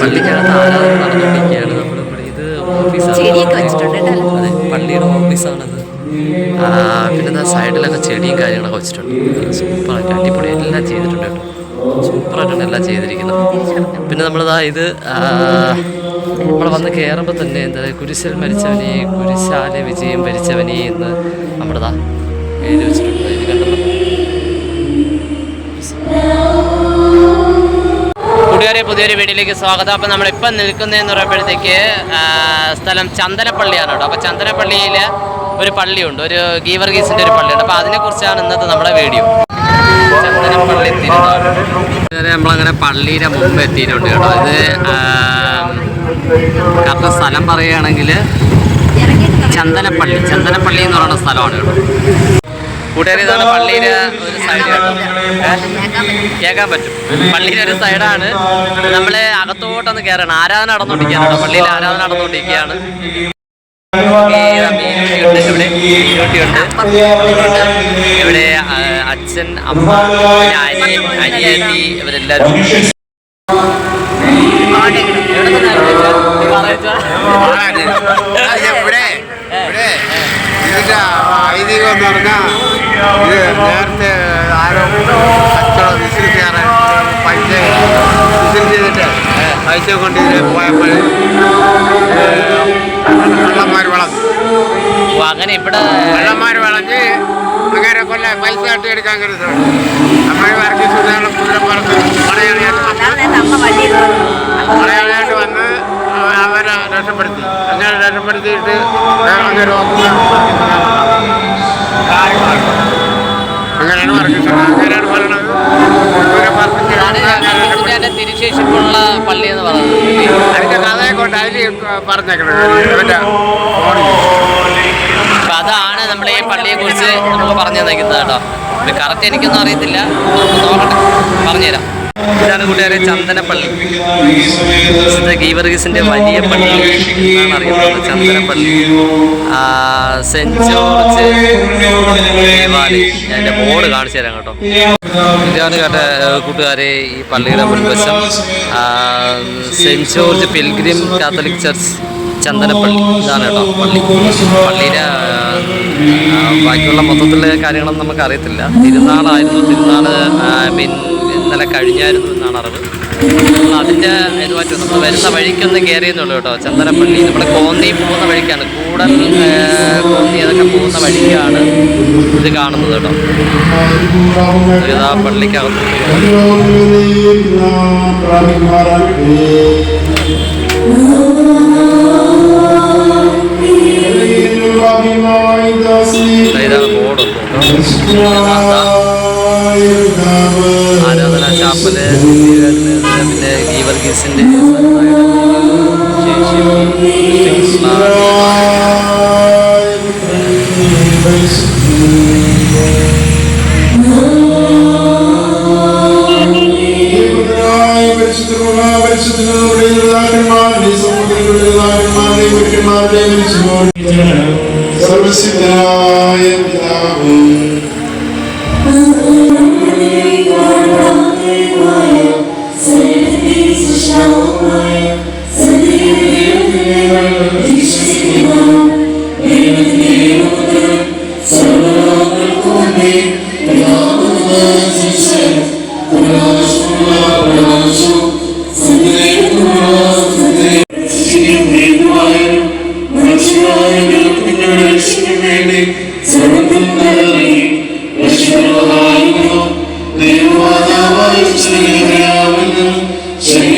പള്ളിക്കകത്ത് ആരാധന നടന്നുകൊണ്ടിരിക്കുകയാണ്. നമ്മളിവിടെ ഇത് ഓഫീസാണ്. അതെ, പള്ളിയുടെ ഓഫീസാണത്. പിന്നെ സൈഡിലൊക്കെ ചെടിയും കാര്യങ്ങളൊക്കെ വെച്ചിട്ടുണ്ട്. സൂപ്പറായിട്ട് അടിപൊളി എല്ലാം ചെയ്തിട്ടുണ്ട് കേട്ടോ. സൂപ്പറായിട്ടാണ് എല്ലാം ചെയ്തിരിക്കുന്നത്. പിന്നെ നമ്മളിതാ ഇത് നമ്മൾ വന്ന് കയറുമ്പോൾ തന്നെ എന്താ കുരിശിൽ മരിച്ചവനെ കുരിശാലെ വിജയം ഭരിച്ചവനെ എന്ന് നമ്മളിതാ എഴുതി വെച്ചിട്ടുണ്ട്. ഇത് കണ്ടല്ലോ കൂട്ടുകാരെ, പുതിയൊരു വീഡിയോയിലേക്ക് സ്വാഗതം. അപ്പോൾ നമ്മളിപ്പം നിൽക്കുന്നതെന്ന് പറയുമ്പോഴത്തേക്ക് സ്ഥലം ചന്ദനപ്പള്ളിയാണ് കേട്ടോ. അപ്പോൾ ചന്ദനപ്പള്ളിയിൽ ഒരു പള്ളിയുണ്ട്, ഒരു ഗീവർഗീസിൻ്റെ ഒരു പള്ളിയുണ്ട്. അപ്പോൾ അതിനെക്കുറിച്ചാണ് ഇന്നത്തെ നമ്മുടെ വീഡിയോ. ചന്ദനപ്പള്ളി തിരുനാൾ. നമ്മളങ്ങനെ പള്ളിയുടെ മുമ്പ് എത്തിയിട്ടുണ്ട് കേട്ടോ. ഇത് കറക്റ്റ് സ്ഥലം പറയുകയാണെങ്കിൽ ചന്ദനപ്പള്ളി എന്ന് പറയുന്ന സ്ഥലമാണ് കേട്ടോ. കൂട്ടുകാരി, ഇതാണ് പള്ളിയുടെ ഒരു സൈഡ് കേട്ടോ. കേൾക്കാൻ പറ്റും. പള്ളിയുടെ ഒരു സൈഡാണ്. നമ്മൾ അകത്തോട്ടൊന്ന് കയറണം. ആരാധന നടന്നുകൊണ്ടിരിക്കുകയാണ് കേട്ടോ. പള്ളിയിൽ ആരാധന നടന്നുകൊണ്ടിരിക്കുകയാണ്. ഇവിടെ അച്ഛൻ, അമ്മ, അനിയത്തി ഇവരെല്ലാവരും ഐതിഹ്യം എന്ന് പറഞ്ഞാൽ ഇത് നേരത്തെ ആരോ കച്ചവടം വിസിൽ കയറാൻ പൈസ വിസിൽ ചെയ്തിട്ട് പൈസ കൊണ്ട് ഇതിനെ പോയപ്പോൾ വെള്ളന്മാർ വളഞ്ഞു. അങ്ങനെ ഇവിടെ വെള്ളന്മാർ വളഞ്ഞ് അങ്ങനെ കൊല്ല പൈസ തട്ടിയെടുക്കാൻ കരുതുന്നു. നമ്മൾ വരക്കി സുധാരണം കുതിരപ്പുറത്ത് മലയാളിയായിട്ട് വന്ന് അവരെ രക്ഷപ്പെടുത്തി. അങ്ങനെ രക്ഷപ്പെടുത്തിയിട്ട് അങ്ങനെ അങ്ങനെയാണ് പറയുന്നത്. അങ്ങനെയാണ് പറയണത്. തിരുശേഷിപ്പുള്ള പള്ളി എന്ന് പറയുന്നത്. അതിന്റെ കഥയെ കൊണ്ട് അതിൽ പറഞ്ഞേക്കണത്. അപ്പം അതാണ് നമ്മൾ ഈ പള്ളിയെക്കുറിച്ച് നമുക്ക് പറഞ്ഞു തന്നിരിക്കുന്നത് കേട്ടോ. കറക്റ്റ് എനിക്കൊന്നും അറിയത്തില്ല, നോക്കട്ടെ, പറഞ്ഞുതരാം. ഇതാണ് കൂട്ടുകാരെ ചന്ദനപ്പള്ളി. ഗീവർഗീസിൻ്റെ വലിയ പള്ളി എന്നാണ് അറിയപ്പെടുന്നത്. ചന്ദനപ്പള്ളി സെൻറ്റ് ജോർജ് ദേവാലയം. ഞാൻ എൻ്റെ ബോർഡ് കാണിച്ചു തരാം കേട്ടോ. ഇതാണ് കേട്ട കൂട്ടുകാരെ ഈ പള്ളിയുടെ മുൻവശം. Saint George pilgrim Catholic church Chandanappally. ഇതാണ് കേട്ടോ പള്ളി. പള്ളിയുടെ ബാക്കിയുള്ള മൊത്തത്തിലുള്ള കാര്യങ്ങളൊന്നും നമുക്ക് അറിയത്തില്ല. തിരുനാളായിരുന്നു. തിരുനാൾ ഇന്നലെ കഴിഞ്ഞായിരുന്നു എന്നാണ് അറിവ്. നമ്മൾ അതിൻ്റെ ഇതുമായിട്ട് നമ്മൾ വരുന്ന വഴിക്കൊന്ന് കയറിയെന്നുള്ളൂ കേട്ടോ. ചന്ദനപ്പള്ളി നമ്മൾ കോന്നി പോകുന്ന വഴിക്കാണ്. കൂടൽ കോന്നി അതൊക്കെ പോകുന്ന വഴിക്കാണ് ഇത് കാണുന്നത് കേട്ടോ. ഇതാ പള്ളിക്കകത്ത് ഇതാണ് ബോർഡ് ആരാധനാ ചാപ്പല്. പിന്നെ ഗീവർഗീസിൻ്റെ സർവസിദ്ധനായ പിതാവും Sir,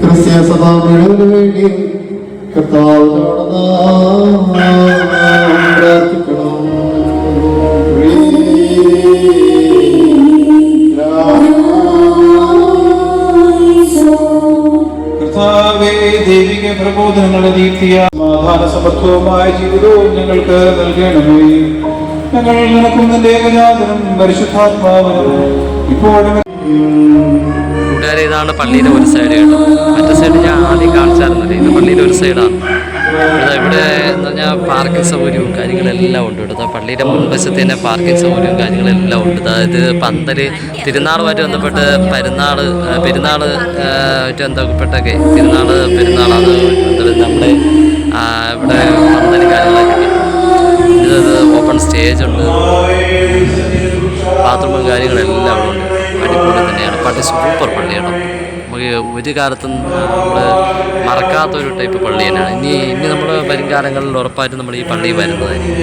ക്രിസ്ത്യ സഭാ മുഴുവന് വേണ്ടി കർത്താവിനോട് പ്രാർത്ഥിക്കണം. കർത്താവേ, ദൈവിക പ്രബോധനങ്ങളെ നീത്തിയ സമാധാന സമർത്ഥവുമായ ജീവിതവും ഞങ്ങൾക്ക് നൽകണമേ. ഞങ്ങൾ നിനക്കും നിന്റെ ഏകജാതനും പരിശുദ്ധാത്മാവിനും ഇപ്പോഴും. കൂട്ടുകാരെ, ഇതാണ് പള്ളിയുടെ ഒരു സൈഡ് കേട്ടോ. മറ്റേ സൈഡ് ഞാൻ ആദ്യം കാണിച്ചായിരുന്നില്ല. ഇത് പള്ളിയുടെ ഒരു സൈഡാണ്. ഇവിടെ എന്ന് പറഞ്ഞാൽ പാർക്കിംഗ് സൗകര്യവും കാര്യങ്ങളെല്ലാം ഉണ്ട്. ഇവിടുത്തെ പള്ളിയുടെ മുൻവശത്ത് തന്നെ പാർക്കിംഗ് സൗകര്യവും കാര്യങ്ങളെല്ലാം ഉണ്ട്. അതായത് പന്തല് തിരുനാളുമായിട്ട് ബന്ധപ്പെട്ട് പെരുന്നാളുമായിട്ട് ബന്ധപ്പെട്ടൊക്കെ പെരുന്നാളാണ് നമ്മുടെ ഇവിടെ പന്തലും കാര്യങ്ങളൊക്കെ ഇത് ഓപ്പൺ സ്റ്റേജ് ഉണ്ട്, ബാത്റൂമും കാര്യങ്ങളെല്ലാം ഉണ്ട്. അടിപൊളി തന്നെയാണ് പള്ളി. സൂപ്പർ പള്ളിയാണ്. നമുക്ക് ഒരു കാലത്തും നമ്മൾ മറക്കാത്തൊരു ടൈപ്പ് പള്ളി തന്നെയാണ്. ഇനി നമ്മൾ വരും കാലങ്ങളിൽ ഉറപ്പായിട്ടും നമ്മൾ ഈ പള്ളിയിൽ വരുന്നതായിരിക്കും.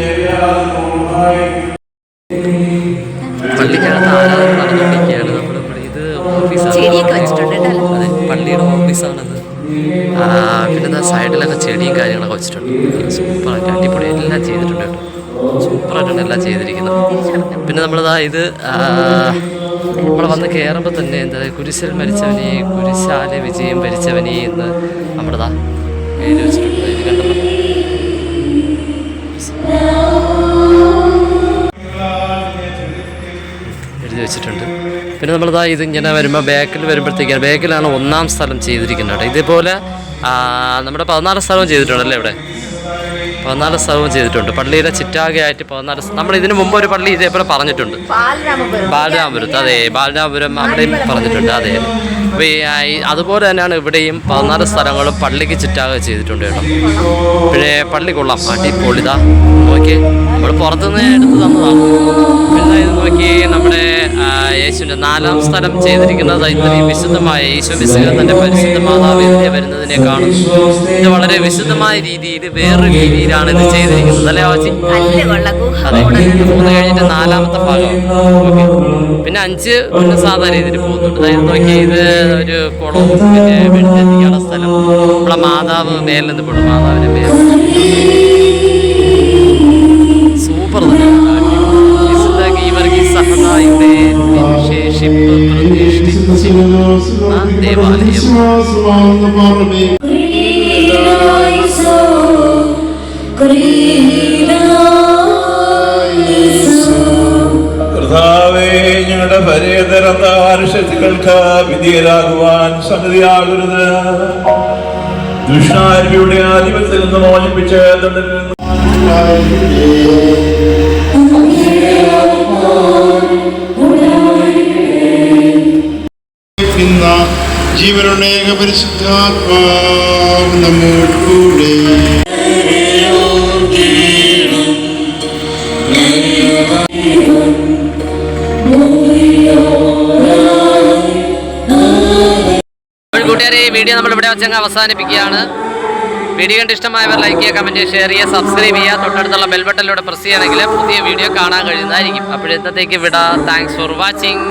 പള്ളിക്കകത്ത് ആരാധന നടന്നുകൊണ്ടിരിക്കുകയാണ്. നമ്മളിവിടെ ഇത് ഓഫീസാണ്. അതെ, പള്ളിയുടെ ഓഫീസാണിത്. പിന്നെ സൈഡിലൊക്കെ ചെടിയും കാര്യങ്ങളൊക്കെ വെച്ചിട്ടുണ്ട്. സൂപ്പറായിട്ട് അടിപൊളി എല്ലാം ചെയ്തിട്ടുണ്ട് കേട്ടോ. സൂപ്പറായിട്ടാണ് എല്ലാം ചെയ്തിരിക്കുന്നത്. പിന്നെ നമ്മളിതാ ഇത് നമ്മൾ വന്ന് കയറുമ്പോൾ തന്നെ എന്താ കുരിശിൽ മരിച്ചവനെ, കുരിശാലെ വിജയം ഭരിച്ചവനെ എന്ന് നമ്മളിതാ എഴുതി വെച്ചിട്ടുണ്ട്. ഇത് കണ്ടല്ലോ. എഴുതി വെച്ചിട്ടുണ്ട്. പിന്നെ നമ്മളിതാ ഇതിങ്ങനെ വരുമ്പോൾ ബാക്കിലാണ് 1-ാം സ്ഥലം ചെയ്തിരിക്കുന്നത്. ഇതേപോലെ നമ്മുടെ 14 സ്ഥലവും ചെയ്തിട്ടുണ്ടല്ലേ. ഇവിടെ 14 സ്ഥലവും ചെയ്തിട്ടുണ്ട്. പള്ളിയുടെ ചിറ്റാകെയായിട്ട് 14. നമ്മൾ ഇതിനു മുമ്പ് ഒരു പള്ളി ഇതേപോലെ പറഞ്ഞിട്ടുണ്ട്, ബാലരാമപുരത്ത്. അതെ, ബാലരാമപുരം അവിടെയും പറഞ്ഞിട്ടുണ്ട്. അതെ, അപ്പോൾ അതുപോലെ തന്നെയാണ് ഇവിടെയും 14 സ്ഥലങ്ങളും പള്ളിക്ക് ചിറ്റാകെ ചെയ്തിട്ടുണ്ട് കേട്ടോ. പിന്നെ പള്ളി കൊള്ളാം, അടിപൊളിതാ. നോക്കി നമ്മൾ പുറത്തുനിന്ന് എടുത്ത് തന്നതാണ്. പിന്നെ ഇത് നോക്കി നമ്മുടെ യേശുവിൻ്റെ 4-ാം സ്ഥലം ചെയ്തിരിക്കുന്നത് ഇത്രയും വിശുദ്ധമായ യേശു മിശിഹ തൻ്റെ പരിശുദ്ധ മാതാവ് ഇന്ത്യ വരുന്നതിനെ കാണുന്നു. ഇത് വളരെ വിശുദ്ധമായ രീതിയിൽ വേറൊരു രീതിയിലാണ് ഇത് ചെയ്തിരിക്കുന്നത് അല്ലേ ആച്ചി? അതെ, 3 കഴിഞ്ഞിട്ട് 4-ാമത്തെ ഭാഗം. ഓക്കെ, പിന്നെ 5 പിന്നെ സാധാരണ രീതിയിൽ പോകുന്നുണ്ട്. അതായത് നോക്കി ഇത് ഒരു കുളവും പിന്നെ വെടിഞ്ഞെത്തിക്കാനുള്ള സ്ഥലം. നമ്മളെ മാതാവ് മേലിൽ നിന്ന് പോടും, മാതാവിൻ്റെ മേൽ. സൂപ്പർ തന്നെ. സഹതായുടെ വിശേഷിപ്പ് പ്രതിഷ്ഠിച്ച ദേവാലയം. കർത്താവേ, ഞങ്ങളുടെ പരേതരശക്തികൾക്ക് വിധേയരാകുവാൻ സംഗതിയാകരുത്. ദുഷ്ടാരൂപിയുടെ ആധിപത്യത്തിൽ നിന്ന് മോചിപ്പിച്ച് ജീവനുള്ള ഏക പരിശുദ്ധാത്മാവ് നമ്മോട് കൂടെ. കൂട്ടുകാരെ, ഈ വീഡിയോ നമ്മളിവിടെ വെച്ചങ്ങ് അവസാനിപ്പിക്കുകയാണ്. വീഡിയോ കണ്ട് ഇഷ്ടമായവർ ലൈക്ക് ചെയ്യുക, കമൻറ്റ് ചെയ്യുക, ഷെയർ ചെയ്യുക, സബ്സ്ക്രൈബ് ചെയ്യുക. തൊട്ടടുത്തുള്ള ബെൽ ബട്ടണിലൂടെ പ്രസ് ചെയ്യുകയാണെങ്കിൽ പുതിയ വീഡിയോ കാണാൻ കഴിയുന്നതായിരിക്കും. അപ്പോഴത്തേക്ക് വിടാം. Thanks for watching.